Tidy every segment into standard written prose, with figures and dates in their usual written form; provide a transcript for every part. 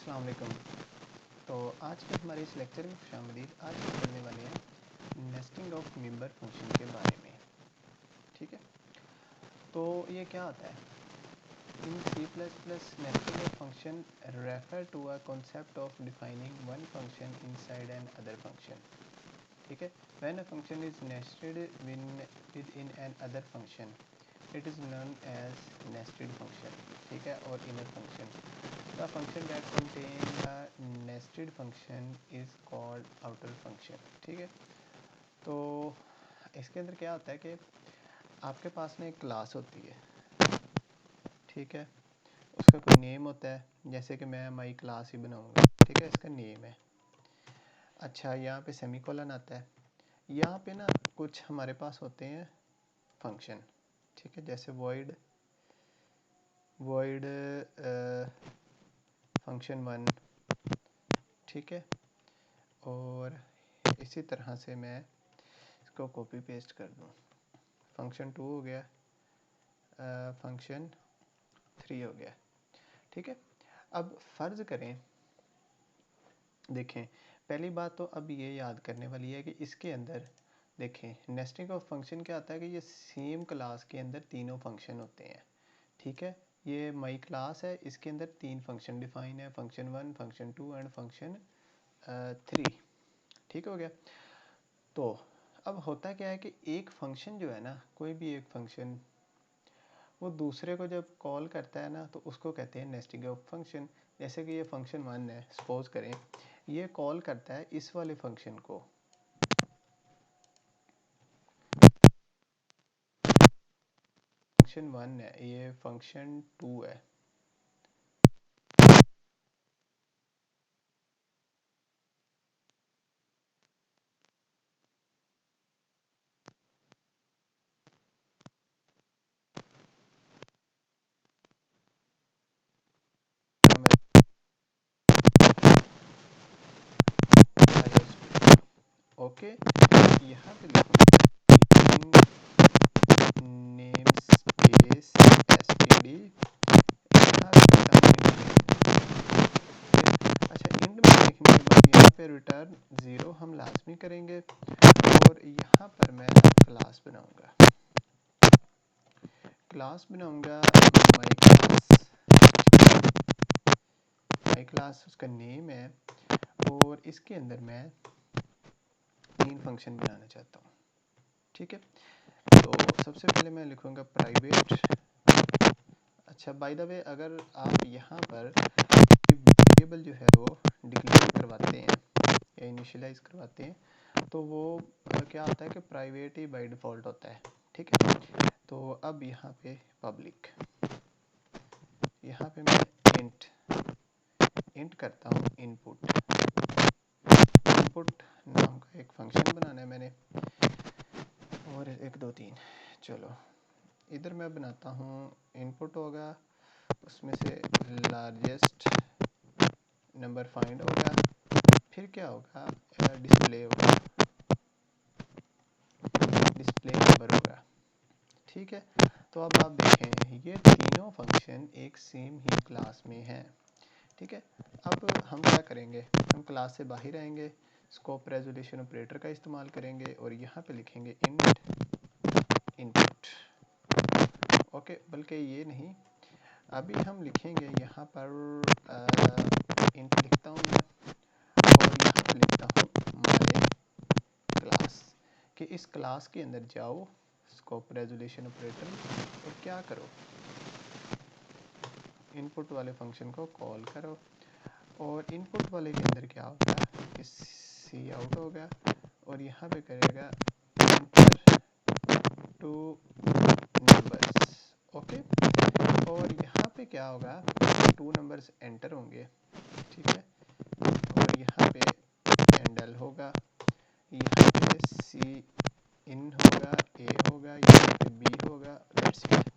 अस्सलाम वालेकुम। तो आज के हमारे इस लेक्चर में खुशामदीद। आज हम पढ़ने वाले हैं नेस्टिंग ऑफ मेंबर फंक्शन के बारे में। ठीक है, तो ये क्या होता है? In C++ nesting of function refer to a concept of defining one function inside another function. ठीक है, when a function is nested within another function it is known as nested function. ठीक है, और inner function the function that contain the nested function is called outer function. ठीक है, तो इसके अंदर क्या होता है कि आपके पास में एक क्लास होती है। ठीक है, उसका कोई नेम होता है, जैसे कि मैं माई क्लास ही बनाऊंगा। ठीक है, इसका नेम है। अच्छा, यहाँ पे सेमीकोलन आता है। यहाँ पे ना कुछ हमारे पास होते हैं फंक्शन। ठीक है, जैसे void फंक्शन 1। ठीक है, और इसी तरह से मैं इसको कॉपी पेस्ट कर दूँ। फंक्शन 2 हो गया, फंक्शन 3 हो गया। ठीक है, अब फ़र्ज़ करें, देखें, पहली बात तो अब ये याद करने वाली है कि इसके अंदर देखें नेस्टिंग ऑफ फंक्शन क्या आता है कि ये सेम क्लास के अंदर तीनों फंक्शन होते हैं। ठीक है, ये माई क्लास है, इसके अंदर 3 फंक्शन डिफाइन है, फंक्शन 1, फंक्शन 2 एंड फंक्शन 3। ठीक हो गया। तो अब होता क्या है कि एक फंक्शन जो है ना, कोई भी एक फंक्शन वो दूसरे को जब कॉल करता है ना तो उसको कहते हैं नेस्टिंग ऑफ फंक्शन। जैसे कि ये फंक्शन 1 है, सपोज करें ये कॉल करता है इस वाले फंक्शन को। फंक्शन 1 है, ये फंक्शन 2 है। ओके, यहाँ पे लिखूंगा नेम स्पेस std। अच्छा, इंड में लिखने के बाद यहाँ पे रिटर्न 0 हम लाजमी करेंगे, और यहाँ पर मैं क्लास बनाऊंगा माई क्लास उसका नेम है, और इसके अंदर मैं 3 फंक्शन बनाना चाहता हूँ। ठीक है, तो सबसे पहले मैं लिखूंगा प्राइवेट। अच्छा, बाय द वे, अगर आप यहाँ पर वेरिएबल जो है वो डिक्लेयर करवाते हैं या इनिशियलाइज करवाते हैं तो वो क्या होता है कि प्राइवेट ही बाय डिफ़ॉल्ट होता है। ठीक है, तो अब यहाँ पे पब्लिक, यहाँ पे मैं इंट करता हूँ इनपुट नाम का एक फंक्शन बनाना है मैंने, और 1 2 3। चलो, इधर मैं बनाता हूँ इनपुट होगा, उसमें से लार्जेस्ट नंबर फाइंड होगा, फिर क्या होगा डिस्प्ले नंबर होगा। ठीक है, तो अब आप देखें ये तीनों फंक्शन एक सेम ही क्लास में हैं। ठीक है, अब हम क्या करेंगे, हम क्लास से बाहर आएंगे, स्कोप रेजोल्यूशन ऑपरेटर का इस्तेमाल करेंगे और यहाँ पे लिखेंगे इनपुट। ओके, बल्कि ये नहीं, अभी हम लिखेंगे यहाँ पर इंट लिखता हूँ मैं, और यहाँ पे लिखता हूँ माय क्लास, कि इस क्लास के अंदर जाओ, स्कोप रेजोल्यूशन ऑपरेटर, और क्या करो, इनपुट वाले फंक्शन को कॉल करो। और इनपुट वाले के अंदर क्या होगा कि सी आउट होगा, और यहाँ पे करेगा एंटर टू नंबर्स। ओके, और यहाँ पे क्या होगा, 2 नंबर्स एंटर होंगे। ठीक है, और यहाँ पे एंडल होगा, यहाँ पे सी इन होगा, ए होगा, यहाँ पे बी होगा। दैट्स इट,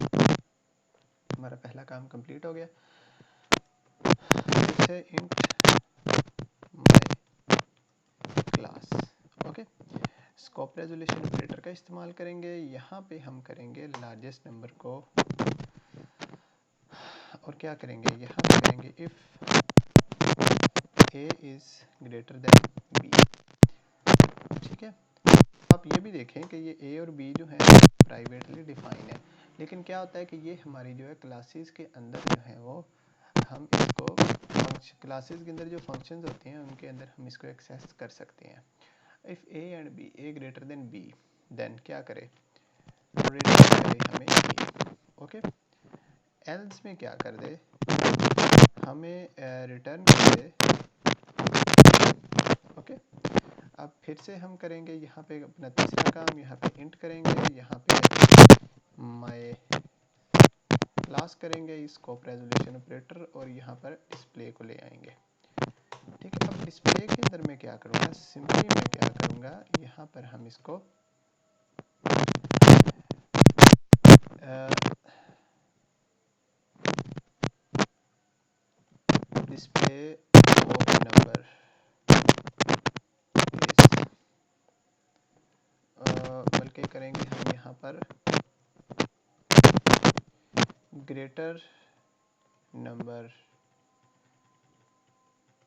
हमारा पहला काम कंप्लीट हो गया। फिर से int my class. Okay, scope resolution operator का इस्तेमाल करेंगे, यहाँ पे हम करेंगे लार्जेस्ट नंबर को, और क्या करेंगे, यहाँ पे करेंगे if A is greater than B. ठीक है, आप ये भी देखें कि ये ए और बी जो है प्राइवेटली डिफाइन है, लेकिन क्या होता है कि ये हमारी जो है क्लासेस के अंदर जो है वो हम इसको क्लासेस के अंदर जो फंक्शंस होते हैं उनके अंदर हम इसको एक्सेस कर सकते हैं। If A and B, A greater than B, then क्या करे, रिटर्न करे हमें ए। ओके, एल्स में क्या कर दे, हमें रिटर्न कर दे। ओके, अब फिर से हम करेंगे यहाँ पे अपना तीसरा काम, यहाँ पे इंट करेंगे, यहाँ पे माय क्लास करेंगे, स्कोप रेजोल्यूशन ऑपरेटर, और यहाँ पर डिस्प्ले को ले आएंगे। ठीक है, अब डिस्प्ले के अंदर मैं क्या करूँगा, सिंपली मैं क्या करूँगा, यहाँ पर हम इसको डिस्प्ले ऑफ नंबर बल्कि करेंगे हम यहाँ पर ग्रेटर नंबर,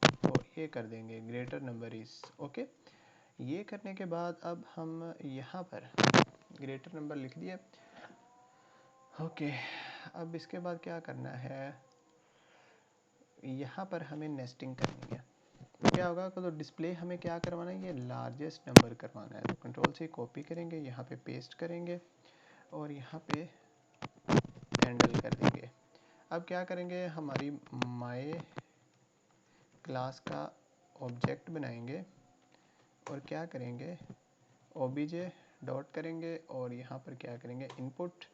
तो ये कर देंगे ग्रेटर नंबर इज। ओके, ये करने के बाद अब हम यहाँ पर ग्रेटर नंबर लिख दिया। ओके, अब इसके बाद क्या करना है, यहाँ पर हमें नेस्टिंग करनी है। तो क्या होगा, तो डिस्प्ले हमें क्या करवाना है, ये लार्जेस्ट नंबर करवाना है। तो कंट्रोल से कॉपी करेंगे, यहाँ पे पेस्ट करेंगे और यहाँ पे हैंडल कर देंगे। अब क्या करेंगे, हमारी माय क्लास का ऑब्जेक्ट बनाएंगे और क्या करेंगे, ओबीजे डॉट करेंगे और यहाँ पर क्या करेंगे, इनपुट,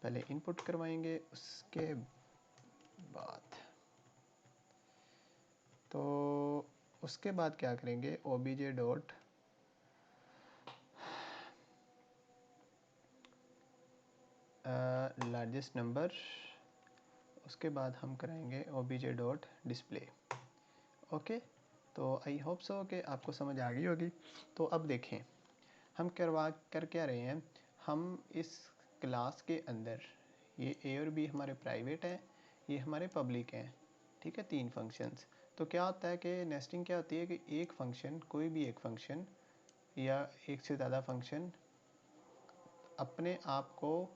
पहले इनपुट करवाएंगे, उसके बाद तो उसके बाद क्या करेंगे, ओबीजे डॉट लार्जेस्ट नंबर, उसके बाद हम कराएंगे ओबीजे डॉट डिस्प्ले। ओके, तो आई होप सो कि आपको समझ आ गई होगी। तो अब देखें हम कर क्या रहे हैं, हम इस क्लास के अंदर ये ए और बी हमारे प्राइवेट हैं, ये हमारे पब्लिक हैं। ठीक है, तीन फंक्शंस। तो क्या होता है कि नेस्टिंग क्या होती है कि एक फंक्शन, कोई भी एक फंक्शन या एक से ज़्यादा फंक्शन अपने आप को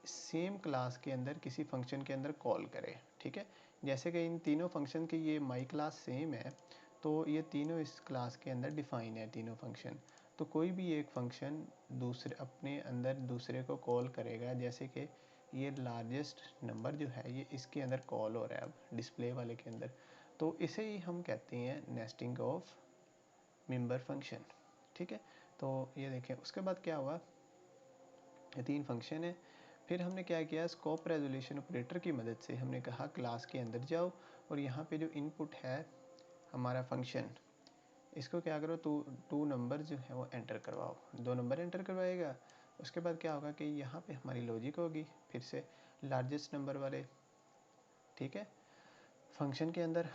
सेम क्लास के अंदर किसी फंक्शन के अंदर कॉल करे। ठीक है, जैसे कि इन तीनों फंक्शन की ये माई क्लास सेम है, तो ये तीनों इस क्लास के अंदर डिफाइन है, तीनों फंक्शन। तो कोई भी एक फंक्शन दूसरे अपने अंदर दूसरे को कॉल करेगा, जैसे कि ये लार्जेस्ट नंबर जो है ये इसके अंदर कॉल हो रहा है अब डिस्प्ले वाले के अंदर, तो इसे ही हम कहते हैं नेस्टिंग ऑफ मेंबर फंक्शन। ठीक है, तो ये देखें उसके बाद क्या हुआ, ये तीन फंक्शन है। फिर हमने क्या किया, स्कोप रेजोल्यूशन ऑपरेटर की मदद से हमने कहा क्लास के अंदर जाओ और यहाँ पे जो इनपुट है हमारा फंक्शन, इसको क्या करो, टू नंबर जो है वो एंटर करवाओ, दो नंबर एंटर करवाएगा। उसके बाद क्या होगा कि यहाँ पे हमारी लॉजिक होगी फिर से लार्जेस्ट नंबर वाले, ठीक है, फंक्शन के अंदर।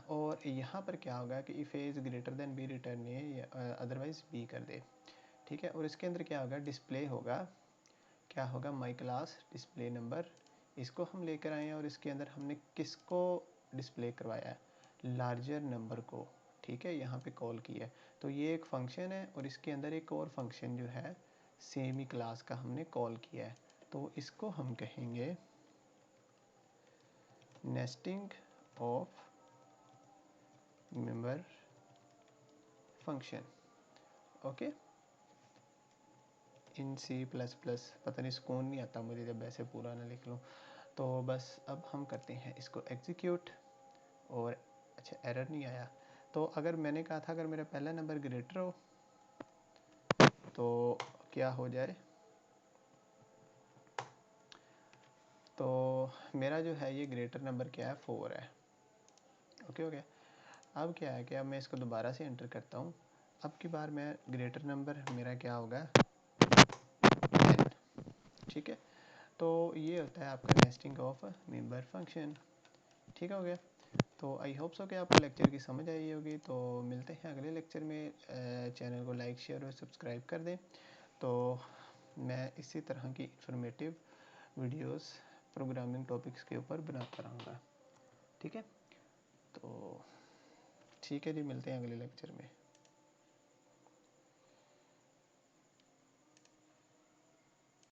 और यहाँ पर क्या होगा कि if A is greater than B return A, otherwise B कर दे। ठीक है, और इसके अंदर क्या होगा, डिस्प्ले होगा, क्या होगा, माई क्लास डिस्प्ले नंबर, इसको हम लेकर आए हैं और इसके अंदर हमने किसको डिस्प्ले करवाया है, लार्जर नंबर को। ठीक है, यहाँ पे कॉल किया है। तो ये एक फंक्शन है और इसके अंदर एक और फंक्शन जो है सेम ही क्लास का हमने कॉल किया है, तो इसको हम कहेंगे nesting of member function. Okay, in C++, पता नहीं सुकून नहीं आता मुझे जब ऐसे पूरा ना लिख लूँ। तो बस अब हम करते हैं इसको एग्जीक्यूट, और अच्छा एरर नहीं आया। तो अगर मैंने कहा था अगर मेरा पहला नंबर ग्रेटर हो तो क्या हो जाए, तो मेरा जो है ये ग्रेटर नंबर क्या है, 4 है। ओके हो गया। अब क्या है कि अब मैं इसको दोबारा से एंटर करता हूँ, अब की बार मैं ग्रेटर नंबर मेरा क्या होगा, 10। ठीक है, तो ये होता है आपका नेस्टिंग ऑफ मेंबर फंक्शन। ठीक हो गया। तो आई होप सो कि आपको लेक्चर की समझ आई होगी। तो मिलते हैं अगले लेक्चर में। चैनल को लाइक शेयर और सब्सक्राइब कर दें। तो मैं इसी तरह की इंफॉर्मेटिव वीडियोस प्रोग्रामिंग टॉपिक्स के ऊपर बनाता रहूँगा। ठीक है, तो ठीक है जी, मिलते हैं अगले लेक्चर में।